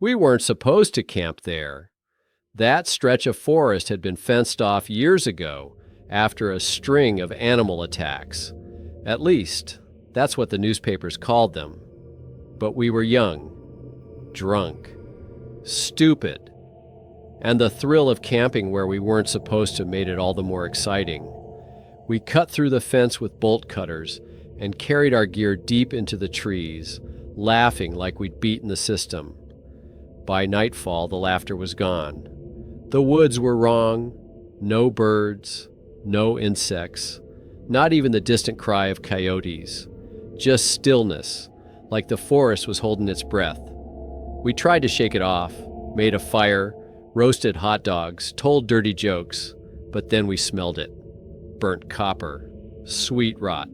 We weren't supposed to camp there. That stretch of forest had been fenced off years ago after a string of animal attacks. At least, that's what the newspapers called them. But we were young, drunk, stupid, and the thrill of camping where we weren't supposed to made it all the more exciting. We cut through the fence with bolt cutters and carried our gear deep into the trees, laughing like we'd beaten the system. By nightfall, the laughter was gone. The woods were wrong. No birds, no insects, not even the distant cry of coyotes. Just stillness, like the forest was holding its breath. We tried to shake it off, made a fire, roasted hot dogs, told dirty jokes, but then we smelled it. Burnt copper, sweet rot.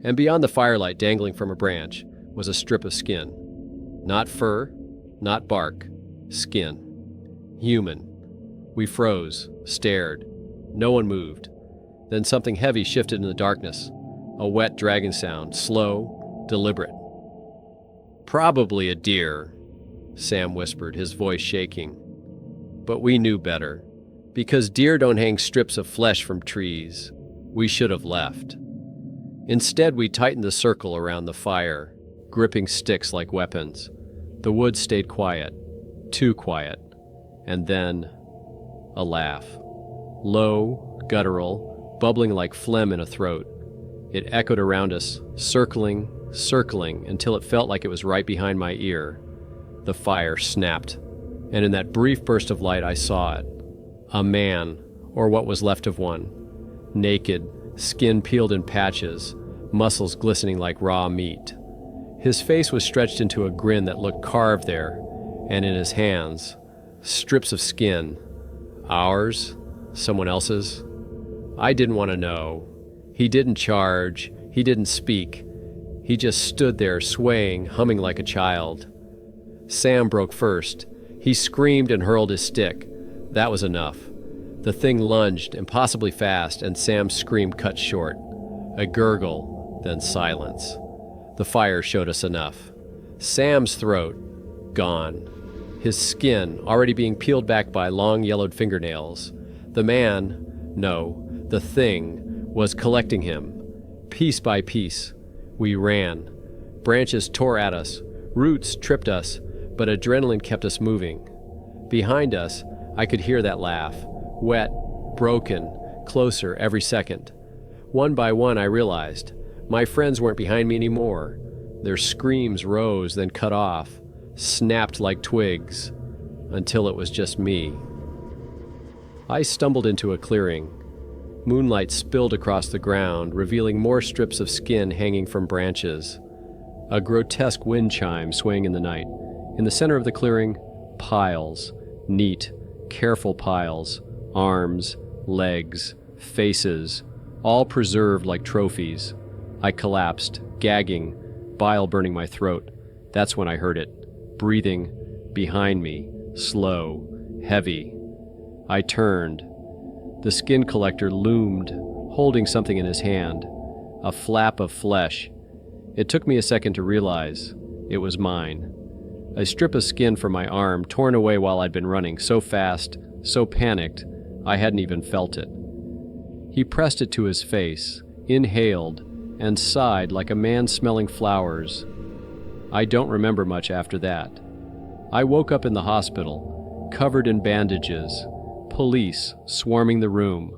And beyond the firelight dangling from a branch was a strip of skin. Not fur, not bark, skin. Human. We froze, stared. No one moved. Then something heavy shifted in the darkness. A wet dragging sound, slow, deliberate. "Probably a deer," Sam whispered, his voice shaking. But we knew better. Because deer don't hang strips of flesh from trees. We should have left. Instead, we tightened the circle around the fire, gripping sticks like weapons. The woods stayed quiet, too quiet. And then, a laugh. Low, guttural, bubbling like phlegm in a throat. It echoed around us, circling, circling, until it felt like it was right behind my ear. The fire snapped, and in that brief burst of light I saw it. A man, or what was left of one. Naked, skin peeled in patches, muscles glistening like raw meat. His face was stretched into a grin that looked carved there, and in his hands, strips of skin. Ours? Someone else's? I didn't want to know. He didn't charge. He didn't speak. He just stood there, swaying, humming like a child. Sam broke first. He screamed and hurled his stick. That was enough. The thing lunged, impossibly fast, and Sam's scream cut short. A gurgle, then silence. The fire showed us enough. Sam's throat, gone. His skin, already being peeled back by long yellowed fingernails. The man, no, the thing, was collecting him. Piece by piece, we ran. Branches tore at us, roots tripped us, but adrenaline kept us moving. Behind us, I could hear that laugh, wet, broken, closer every second. One by one, I realized my friends weren't behind me anymore. Their screams rose, then cut off, snapped like twigs, until it was just me. I stumbled into a clearing. Moonlight spilled across the ground, revealing more strips of skin hanging from branches. A grotesque wind chime swaying in the night. In the center of the clearing, piles, neat, careful piles, arms, legs, faces, all preserved like trophies. I collapsed, gagging, bile burning my throat. That's when I heard it. Breathing, behind me, slow, heavy. I turned. The skin collector loomed, holding something in his hand, a flap of flesh. It took me a second to realize it was mine. A strip of skin from my arm torn away while I'd been running so fast, so panicked, I hadn't even felt it. He pressed it to his face, inhaled, and sighed like a man smelling flowers. I don't remember much after that. I woke up in the hospital, covered in bandages, police swarming the room.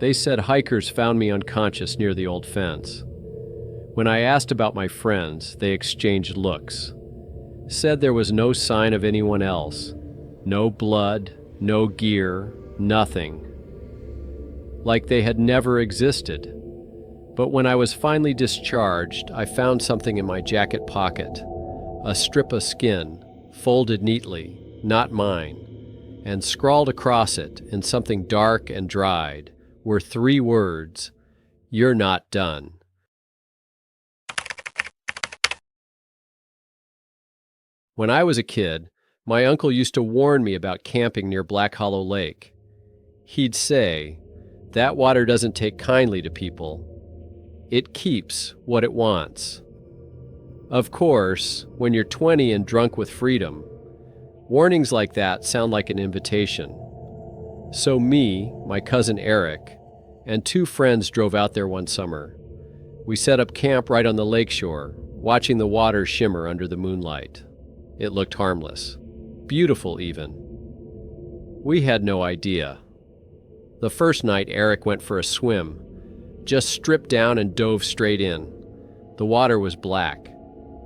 They said hikers found me unconscious near the old fence. When I asked about my friends, they exchanged looks. Said there was no sign of anyone else. No blood, no gear, nothing. Like they had never existed. But when I was finally discharged, I found something in my jacket pocket. A strip of skin, folded neatly, not mine, and scrawled across it in something dark and dried were 3 words, "You're not done." When I was a kid, my uncle used to warn me about camping near Black Hollow Lake. He'd say, "That water doesn't take kindly to people. It keeps what it wants." Of course, when you're 20 and drunk with freedom, Warnings like that sound like an invitation. So me, my cousin Eric, and 2 friends drove out there one summer. We set up camp right on the lakeshore, watching the water shimmer under the moonlight. It looked harmless. Beautiful, even. We had no idea. The first night, Eric went for a swim, just stripped down and dove straight in. The water was black.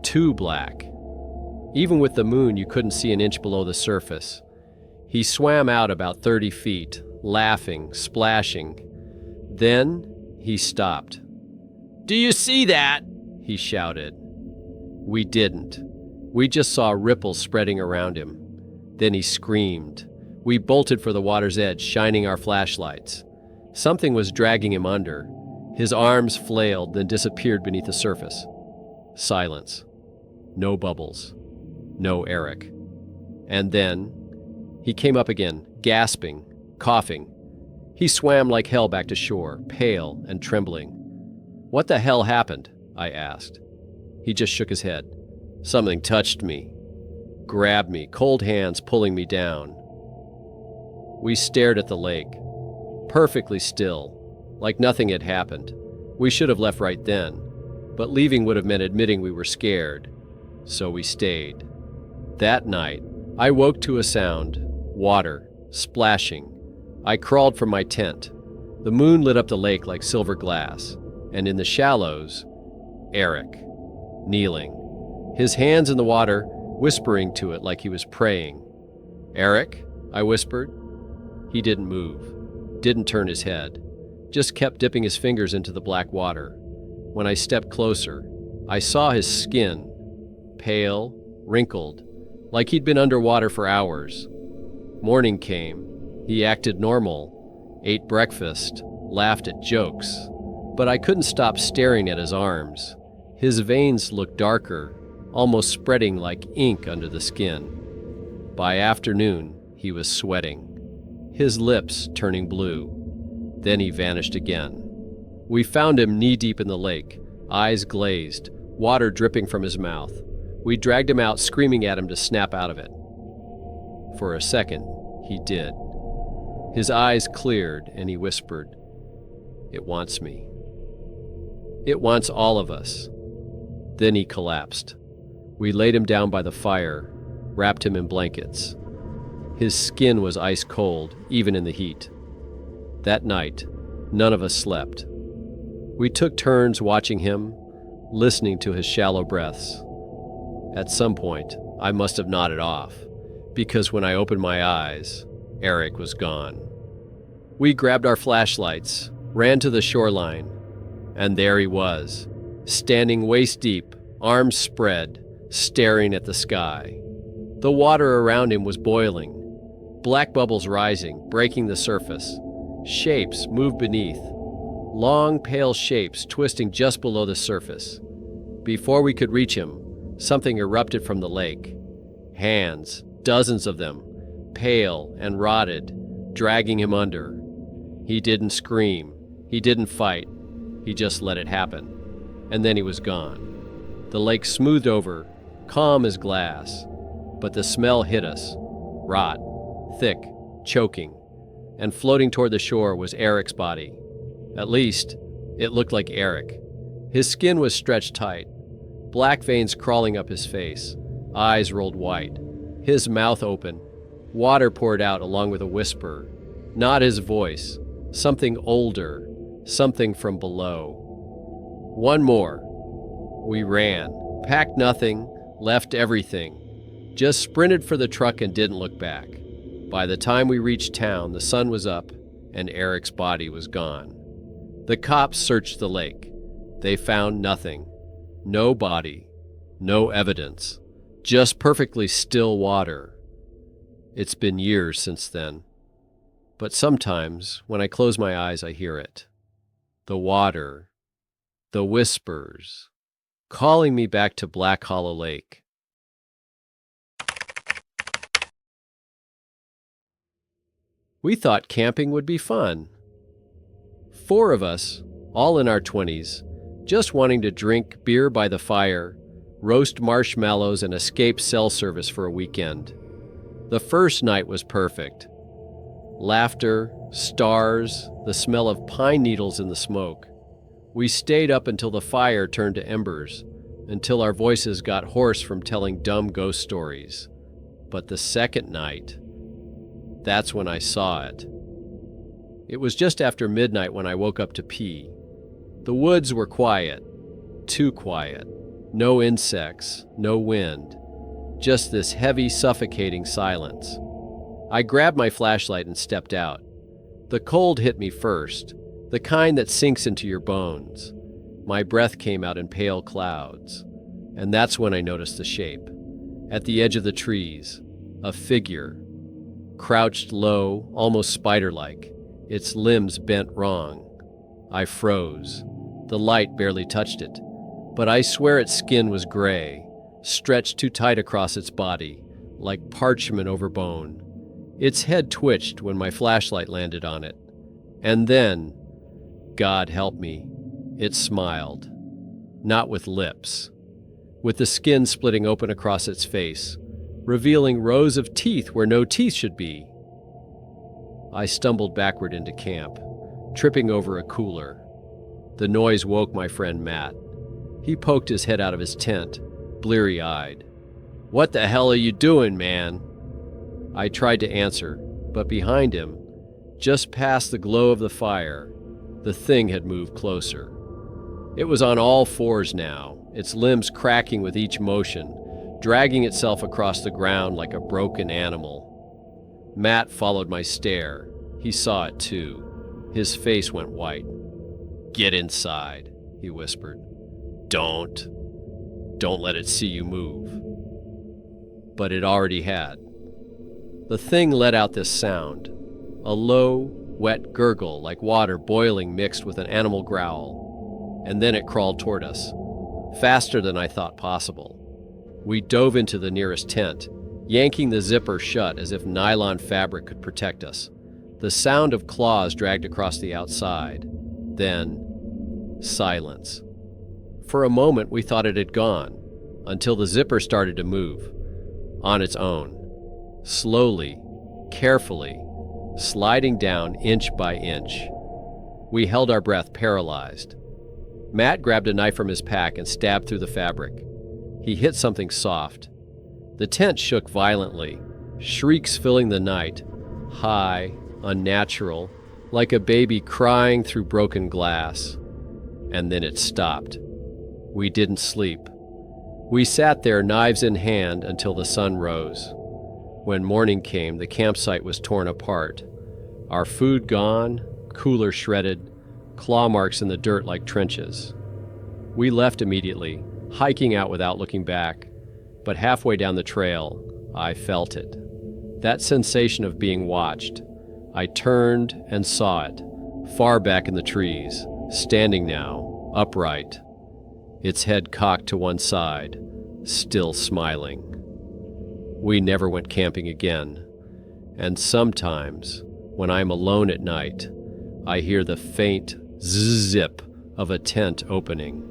Too black. Even with the moon, you couldn't see an inch below the surface. He swam out about 30 feet, laughing, splashing. Then he stopped. "Do you see that?" he shouted. We didn't. We just saw ripples spreading around him. Then he screamed. We bolted for the water's edge, shining our flashlights. Something was dragging him under. His arms flailed, then disappeared beneath the surface. Silence. No bubbles. No Eric. And then he came up again, gasping, coughing. He swam like hell back to shore, pale and trembling. "What the hell happened?" I asked. He just shook his head. "Something touched me. Grabbed me, cold hands pulling me down." We stared at the lake, perfectly still, like nothing had happened. We should have left right then, but leaving would have meant admitting we were scared, so we stayed. That night, I woke to a sound, water, splashing. I crawled from my tent. The moon lit up the lake like silver glass, and in the shallows, Eric, kneeling, his hands in the water, whispering to it like he was praying. "Eric?" I whispered. He didn't move, didn't turn his head, just kept dipping his fingers into the black water. When I stepped closer, I saw his skin, pale, wrinkled, like he'd been underwater for hours. Morning came. He acted normal, ate breakfast, laughed at jokes, but I couldn't stop staring at his arms. His veins looked darker, almost spreading like ink under the skin. By afternoon, he was sweating, his lips turning blue. Then he vanished again. We found him knee-deep in the lake, eyes glazed, water dripping from his mouth. We dragged him out, screaming at him to snap out of it. For a second, he did. His eyes cleared, and he whispered, "It wants me. It wants all of us." Then he collapsed. We laid him down by the fire, wrapped him in blankets. His skin was ice cold, even in the heat. That night, none of us slept. We took turns watching him, listening to his shallow breaths. At some point, I must have nodded off, because when I opened my eyes, Eric was gone. We grabbed our flashlights, ran to the shoreline, and there he was, standing waist-deep, arms spread, staring at the sky. The water around him was boiling, black bubbles rising, breaking the surface. Shapes moved beneath, long, pale shapes twisting just below the surface. Before we could reach him, something erupted from the lake. Hands, dozens of them, pale and rotted, dragging him under. He didn't scream. He didn't fight. He just let it happen. And then he was gone. The lake smoothed over, calm as glass. But the smell hit us. Rot, thick, choking. And floating toward the shore was Eric's body. At least, it looked like Eric. His skin was stretched tight, black veins crawling up his face, eyes rolled white, his mouth open. Water poured out along with a whisper. Not his voice, something older, something from below. One more. We ran, packed nothing, left everything. Just sprinted for the truck and didn't look back. By the time we reached town, the sun was up and Eric's body was gone. The cops searched the lake. They found nothing. No body, no evidence, just perfectly still water. It's been years since then. But sometimes, when I close my eyes, I hear it. The water, the whispers, calling me back to Black Hollow Lake. We thought camping would be fun. 4 of us, all in our 20s, just wanting to drink beer by the fire, roast marshmallows, and escape cell service for a weekend. The first night was perfect. Laughter, stars, the smell of pine needles in the smoke. We stayed up until the fire turned to embers, until our voices got hoarse from telling dumb ghost stories. But the second night, that's when I saw it. It was just after midnight when I woke up to pee. The woods were quiet, too quiet. No insects, no wind, just this heavy, suffocating silence. I grabbed my flashlight and stepped out. The cold hit me first, the kind that sinks into your bones. My breath came out in pale clouds, and that's when I noticed the shape. At the edge of the trees, a figure, crouched low, almost spider-like, its limbs bent wrong. I froze. The light barely touched it, but I swear its skin was gray, stretched too tight across its body, like parchment over bone. Its head twitched when my flashlight landed on it. And then, God help me, it smiled. Not with lips. With the skin splitting open across its face, revealing rows of teeth where no teeth should be. I stumbled backward into camp, tripping over a cooler. The noise woke my friend Matt. He poked his head out of his tent, bleary-eyed. "What the hell are you doing, man?" I tried to answer, but behind him, just past the glow of the fire, the thing had moved closer. It was on all fours now, its limbs cracking with each motion, dragging itself across the ground like a broken animal. Matt followed my stare. He saw it too. His face went white. "Get inside," he whispered. Don't let it see you move." But it already had. The thing let out this sound, a low, wet gurgle like water boiling mixed with an animal growl, and then it crawled toward us, faster than I thought possible. We dove into the nearest tent, yanking the zipper shut as if nylon fabric could protect us. The sound of claws dragged across the outside. Then, silence. For a moment, we thought it had gone, until the zipper started to move, on its own, slowly, carefully, sliding down inch by inch. We held our breath, paralyzed. Matt grabbed a knife from his pack and stabbed through the fabric. He hit something soft. The tent shook violently, shrieks filling the night, high, unnatural, like a baby crying through broken glass. And then it stopped. We didn't sleep. We sat there, knives in hand, until the sun rose. When morning came, the campsite was torn apart. Our food gone, cooler shredded, claw marks in the dirt like trenches. We left immediately, hiking out without looking back. But halfway down the trail, I felt it. That sensation of being watched. I turned and saw it, far back in the trees, standing now, upright. Its head cocked to one side, still smiling. We never went camping again, and sometimes, when I'm alone at night, I hear the faint zip of a tent opening.